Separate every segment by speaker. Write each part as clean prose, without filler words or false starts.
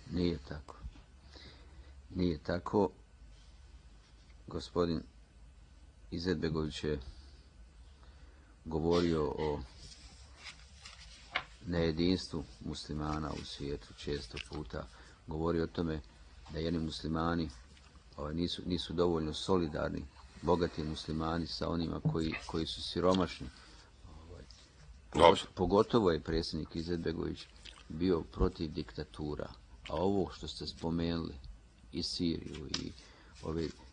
Speaker 1: Nije tako. Nije tako. Gospodin Izetbegović je govorio o nejedinstvu muslimana u svijetu, često puta govori o tome da jedni muslimani nisu dovoljno solidarni, bogati muslimani sa onima koji su siromašni. Pogotovo je predsjednik Izetbegović bio protiv diktatura, a ovo što ste spomenuli, i Siriju,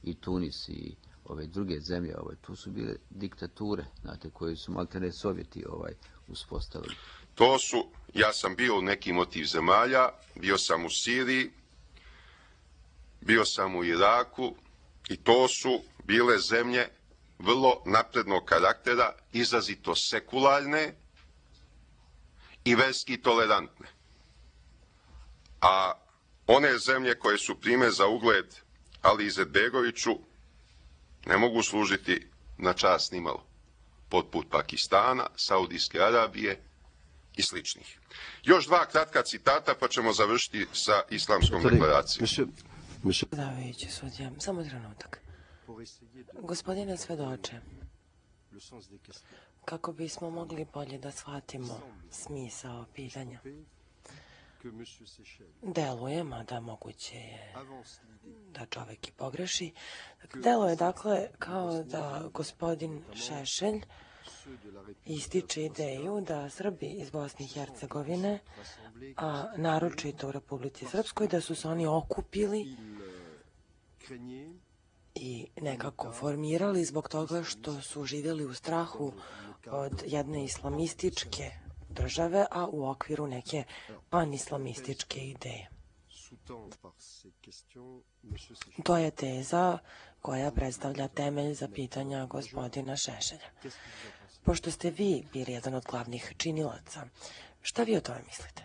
Speaker 1: i Tunis, i ove druge zemlje, tu su bile diktature, znate, koje su maltene Sovjeti uspostavili.
Speaker 2: Ja sam bio u nekim od tih zemalja, bio sam u Siriji, bio sam u Iraku i to su bile zemlje vrlo naprednog karaktera, izrazito sekularne i verski tolerantne. A one zemlje koje su primjer za ugled Ali Izetbegoviću ne mogu služiti na čast nimalo, poput Pakistana, Saudijske Arabije i sličnih. Još dva kratka citata pa ćemo završiti sa Islamskom deklaracijom.
Speaker 3: Predsjedavajući sudija, samo trenutak. Gospodine svedoče, kako bismo mogli bolje da shvatimo smisao pitanja, deluje, mada moguće je da čovjek i pogreši, deluje dakle kao da gospodin Šešelj ističe ideju da Srbi iz Bosne i Hercegovine, a naročito u Republici Srpskoj, da su se oni okupili i nekako formirali zbog toga što su živjeli u strahu od jedne islamističke države, a u okviru neke panislamističke ideje. To je teza koja predstavlja temelj za pitanja gospodina Šešelja. Pošto ste vi bili jedan od glavnih činilaca, šta vi o tome mislite?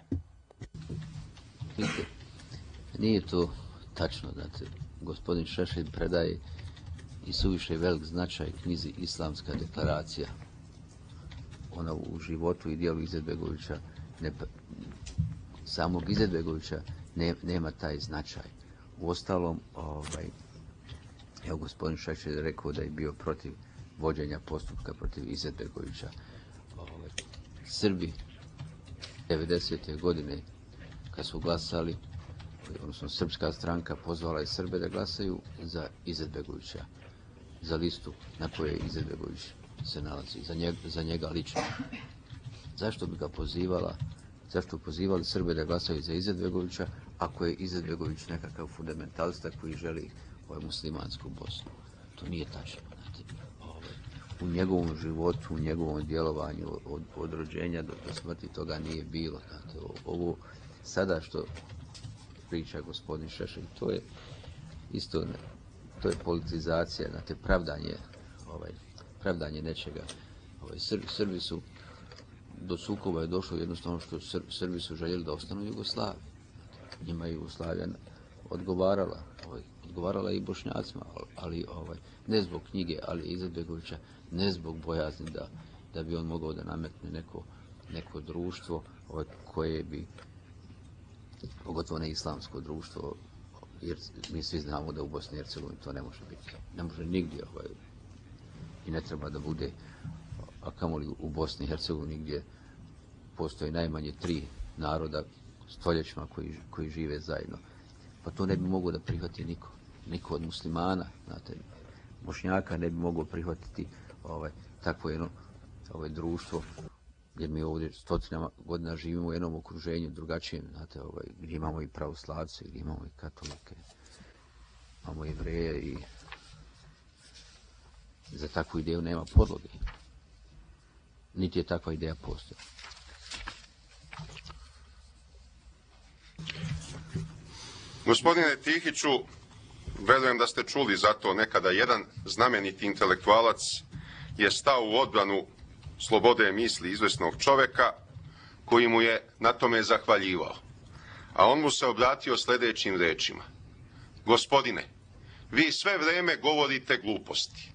Speaker 1: Nije to tačno, znate. Gospodin Šešelj predaje i suviše velik značaj knjizi Islamska deklaracija. Ona u životu i dijelu Izetbegovića, samog Izetbegovića, nema taj značaj. Uostalom, evo gospodin Šešelj je rekao da je bio protiv vođenja postupka protiv Izetbegovića. Srbi 90. godine kad su glasali, odnosno srpska stranka pozvala je Srbe da glasaju za Izetbegovića, za listu na kojoj Izetbegović se nalazi, za njega lično. Zašto bi ga pozivala, zašto pozivali Srbe da glasaju za Izetbegovića, ako je Izetbegović nekakav fundamentalista koji želi muslimansku Bosnu? To nije tačno. U njegovom životu, u njegovom djelovanju od rođenja do smrti toga nije bilo. Znate, ovo sada što priča gospodin Šešelj, to je isto, to je politizacija, znate, pravdanje nečega. Srbi su, do sukoba je došlo jednostavno što Srbi su željeli da ostanu u Jugoslaviji. Njima je Jugoslavija odgovarala i Bošnjacima, ali ne zbog knjige Ali Izetbegovića, ne zbog bojazni da bi on mogao da nametne neko društvo koje bi, pogotovo ne islamsko društvo, jer mi svi znamo da u Bosni i Hercegovini to ne može biti. Ne može nigdje i ne treba da bude, a kamoli u Bosni i Hercegovini gdje postoji najmanje 3 naroda stoljećima koji žive zajedno. Pa to ne bi mogao da prihvati niko od muslimana, znate, Bošnjaka ne bi mogao prihvatiti takvo jedno društvo, jer mi ovdje stotinama godina živimo u jednom okruženju drugačijem, znate, gdje imamo i pravoslavce, gdje imamo i katolike, imamo Jevreje i za takvu ideju nema podloge. Niti je takva ideja postojala.
Speaker 2: Gospodine Tihiću, verujem da ste čuli za to nekada. Jedan znameniti intelektualac je stao u odbranu slobode misli izvesnog čoveka koji mu je na tome zahvaljivao. A on mu se obratio sljedećim rečima. Gospodine, vi sve vrijeme govorite gluposti,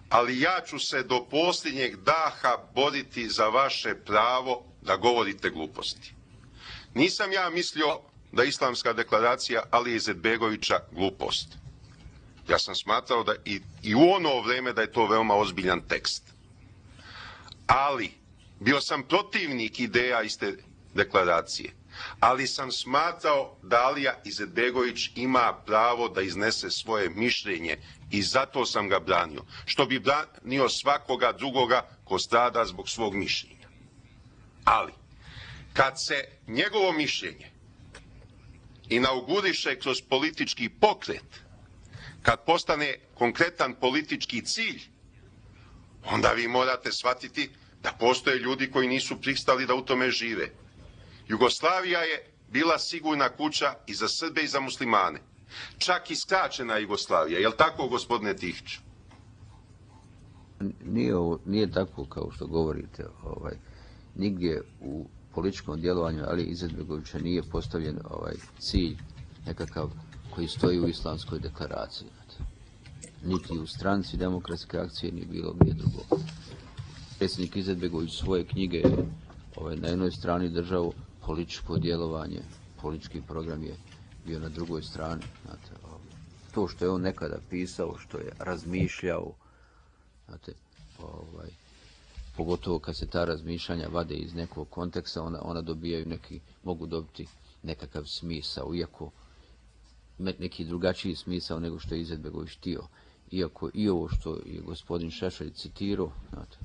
Speaker 2: ali ja ću se do posljednjeg daha boriti za vaše pravo da govorite gluposti. Nisam ja mislio da je Islamska deklaracija Alije Izetbegovića glupost. Ja sam smatrao da i u ono vrijeme da je to veoma ozbiljan tekst. Ali, bio sam protivnik ideja iste deklaracije, ali sam smatrao da Alija Izetbegović ima pravo da iznese svoje mišljenje i zato sam ga branio. Što bi branio svakoga drugoga ko strada zbog svog mišljenja. Ali, kad se njegovo mišljenje inauguriše kroz politički pokret, kad postane konkretan politički cilj, onda vi morate shvatiti da postoje ljudi koji nisu pristali da u tome žive. Jugoslavija je bila sigurna kuća i za Srbe i za muslimane. Čak i skraćena Jugoslavija. Je li tako, gospodine Tihić?
Speaker 1: Nije tako kao što govorite. Nigdje u političkom djelovanju Ali Izetbegovića nije postavljen cilj nekakav koji stoji u Islamskoj deklaraciji. Niti u stranci demokratske akcije, ni bilo gdje drugo. Predsjednik Izetbegović svoje knjige je na jednoj strani držao političko djelovanje, politički program je bio na drugoj strani. Znate, to što je on nekada pisao, što je razmišljao, znate, pogotovo kad se ta razmišljanja vade iz nekog konteksta, ona dobijaju mogu dobiti nekakav smisao, iako neki drugačiji smisao nego što je Izetbegović htio. Iako i ovo što je gospodin Šešelj citirao, znate,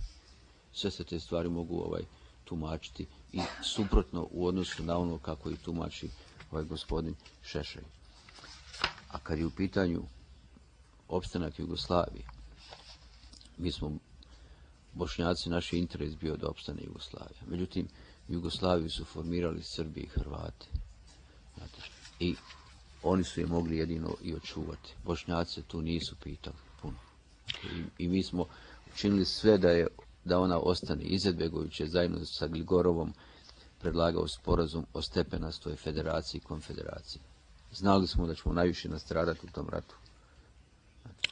Speaker 1: sve se te stvari mogu tumačiti i suprotno u odnosu na ono kako ih tumači gospodin Šešelj. A kad je u pitanju opstanak Jugoslavije, mi smo Bošnjaci, naš interes bio da opstane Jugoslavija. Međutim, Jugoslaviju su formirali Srbi i Hrvati. Znate, i oni su je mogli jedino i očuvati. Bošnjaci tu nisu pitali puno. I mi smo učinili sve da ona ostane. Izetbegović je zajedno sa Gligorovom predlagao sporazum o stepenastoj federaciji i konfederaciji. Znali smo da ćemo najviše nastradati u tom ratu.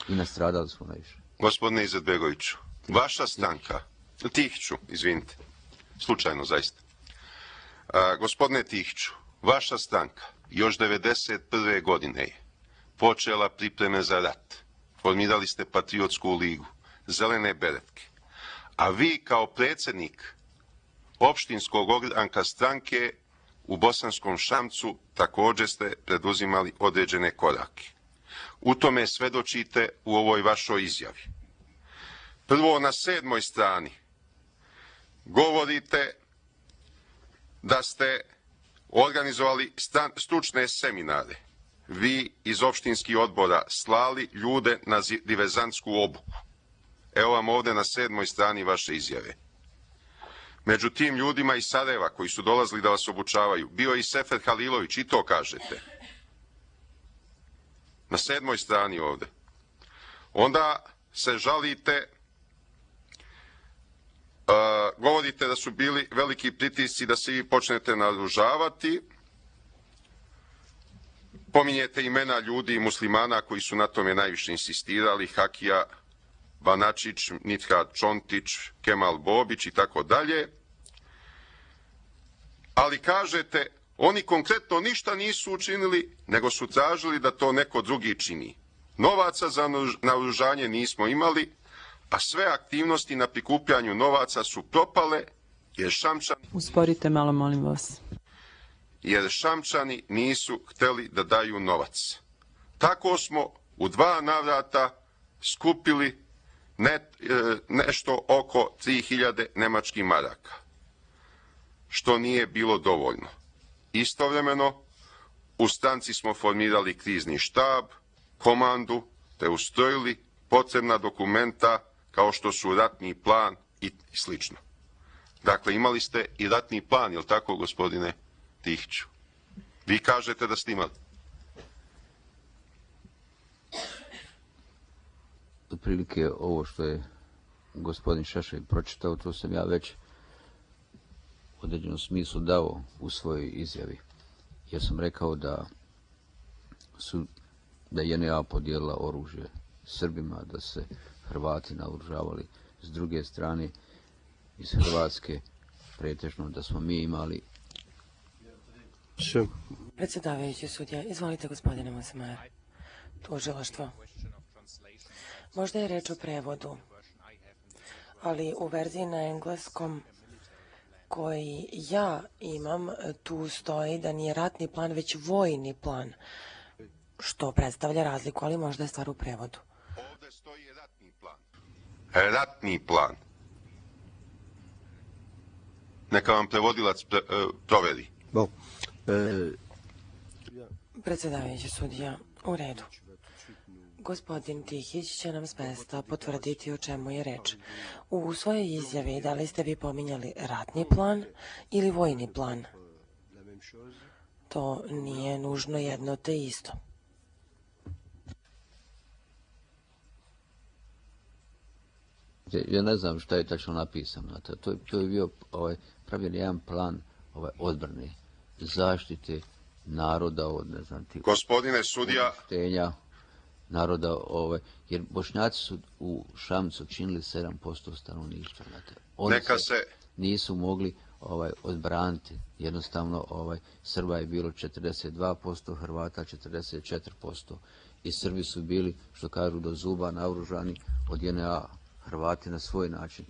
Speaker 1: I nastradali smo najviše.
Speaker 2: Gospodine Izetbegoviću, vaša stranka, Tihiću, izvinite, slučajno zaista. Gospodine Tihiću, vaša stranka još 1991. godine je počela pripreme za rat. Formirali ste Patriotsku ligu, Zelene beretke. A vi kao predsjednik opštinskog ogranka stranke u Bosanskom Šamcu također ste preduzimali određene korake. U tome svedočite u ovoj vašoj izjavi. Prvo, na 7. strani govorite da ste organizovali stručne seminare. Vi iz opštinskih odbora slali ljude na diverzantsku obuku. Evo vam ovdje na 7. strani vaše izjave. Među tim ljudima iz Sarajeva koji su dolazili da vas obučavaju, bio je i Sefer Halilović, i to kažete. Na 7. strani ovdje. Onda se žalite, govorite da su bili veliki pritisci da se vi počnete naoružavati, pominjete imena ljudi i muslimana koji su na tome najviše insistirali, Hakija Banačić, Nidhat Čontić, Kemal Bobić i tako dalje. Ali kažete, oni konkretno ništa nisu učinili, nego su tražili da to neko drugi čini. Novaca za naoružanje nismo imali, a sve aktivnosti na prikupljanju novaca su propale, jer Šamčani...
Speaker 4: Usporite malo, molim vas.
Speaker 2: Jer Šamčani nisu hteli da daju novac. Tako smo u 2 navrata skupili nešto oko 3000 nemačkih maraka, što nije bilo dovoljno. Istovremeno, u stranci smo formirali krizni štab, komandu, te ustrojili potrebna dokumenta kao što su ratni plan i slično. Dakle, imali ste i ratni plan, je li tako, gospodine Tihiću? Vi kažete da ste imali.
Speaker 1: Otprilike ovo što je gospodin Šešelj pročitao, to sam ja već u određenom smislu dao u svojoj izjavi. Ja sam rekao da je JNA podijelila oružje Srbima, da se Hrvati naoružavali s druge strane iz Hrvatske, pretežno da smo mi imali
Speaker 3: Predsjedavajući sudija, izvolite gospodine Mosmajer. Tužilaštvo. Možda je reč o prevodu, ali u verziji na engleskom koji ja imam, tu stoji da nije ratni plan, već vojni plan, što predstavlja razliku, ali možda je stvar u prevodu.
Speaker 2: Ovdje stoji ratni plan. Ratni plan. Neka vam prevodilac proveri.
Speaker 3: Predsjedavajući sudija, u redu. Gospodin Tihić će nam s mesta potvrditi o čemu je reč. U svojoj izjavi da li ste vi pominjali ratni plan ili vojni plan? To nije nužno jedno te isto.
Speaker 1: Ja ne znam šta je tačno napisano. To je bio pravljen jedan plan odbrane, zaštite naroda od, ne znam, tih
Speaker 2: Gospodine sudija,
Speaker 1: naroda, jer Bošnjaci su u Šamcu činili 7% stanovništva. Oni nisu mogli odbraniti. Jednostavno, Srba je bilo 42%, Hrvata 44%. I Srbi su bili, što kažu, do zuba naoružani od JNA, Hrvati na svoj način.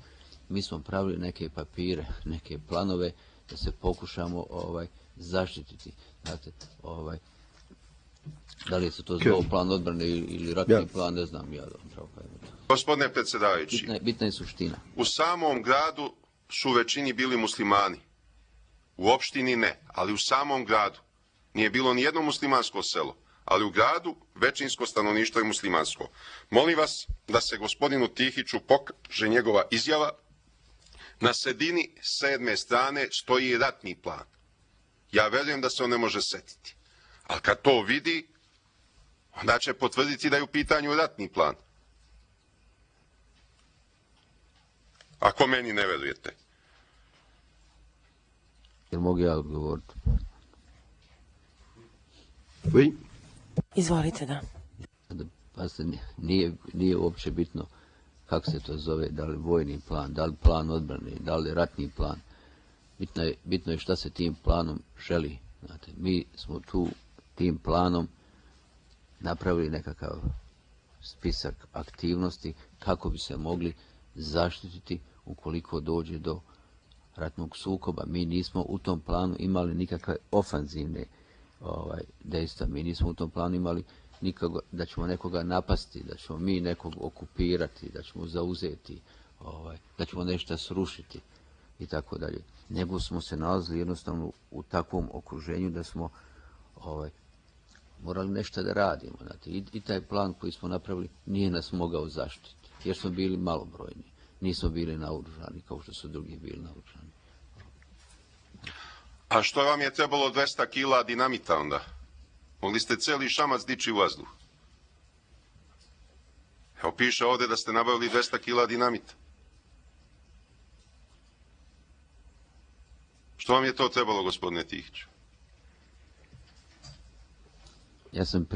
Speaker 1: Mi smo pravili neke papire, neke planove da se pokušamo zaštititi. Znate, da li se to zvao plan odbrane ili ratni plan, ne znam ja.
Speaker 2: Gospodine predsjedavajući,
Speaker 1: bitna je suština.
Speaker 2: U samom gradu su u većini bili muslimani. U opštini ne, ali u samom gradu. Nije bilo ni jedno muslimansko selo, ali u gradu većinsko stanovništvo je muslimansko. Molim vas da se gospodinu Tihiću pokaže njegova izjava. Na sredini 7. strane stoji ratni plan. Ja verujem da se on ne može setiti. Ali kad to vidi, onda će potvrditi da je u pitanju ratni plan. Ako meni ne verujete.
Speaker 1: Jel mogu ja odgovoriti?
Speaker 3: Izvolite, da.
Speaker 1: Pa se nije uopće bitno kako se to zove, da li vojni plan, da li plan odbrane, da li ratni plan. Bitno je šta se tim planom želi. Znate, mi smo tu tim planom napravili nekakav spisak aktivnosti kako bi se mogli zaštititi ukoliko dođe do ratnog sukoba. Mi nismo u tom planu imali nikakve ofanzivne dejstva. Mi nismo u tom planu imali nikoga, da ćemo nekoga napasti, da ćemo mi nekog okupirati, da ćemo zauzeti, da ćemo nešto srušiti i tako dalje. Nego smo se nalazili jednostavno u takvom okruženju da smo morali nešto da radimo. Znate. I taj plan koji smo napravili nije nas mogao zaštiti, jer smo bili malobrojni. Nismo bili naoružani kao što su drugi bili naoružani.
Speaker 2: A što vam je trebalo 200 kila dinamita onda? Mogli ste cijeli Šamac dići u vazduh. Evo piše ovdje da ste nabavili 200 kila dinamita. Što vam je to trebalo, gospodine Tihiću?
Speaker 1: Ja sam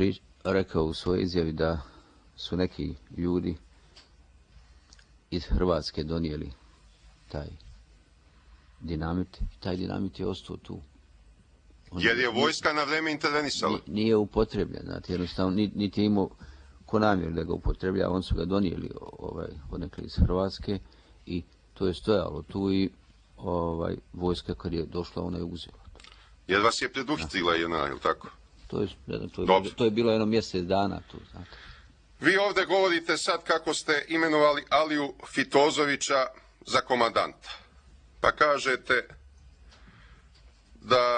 Speaker 1: rekao u svojoj izjavi da su neki ljudi iz Hrvatske donijeli taj dinamit. Taj dinamit je ostao tu.
Speaker 2: Jer je vojska na vreme intervenisala?
Speaker 1: Nije upotrebljen, znate, jednostavno niti je imao ko namjer da ga upotreblja, on su ga donijeli odnekle iz Hrvatske i to je stojalo tu i vojska kad je došla, ona je uzela.
Speaker 2: Jer vas je preduhitrila jedna, je li tako?
Speaker 1: To je bilo jedno mjesec dana tu, znate.
Speaker 2: Vi ovdje govorite sad kako ste imenovali Aliju Fitozovića za komandanta. Pa kažete da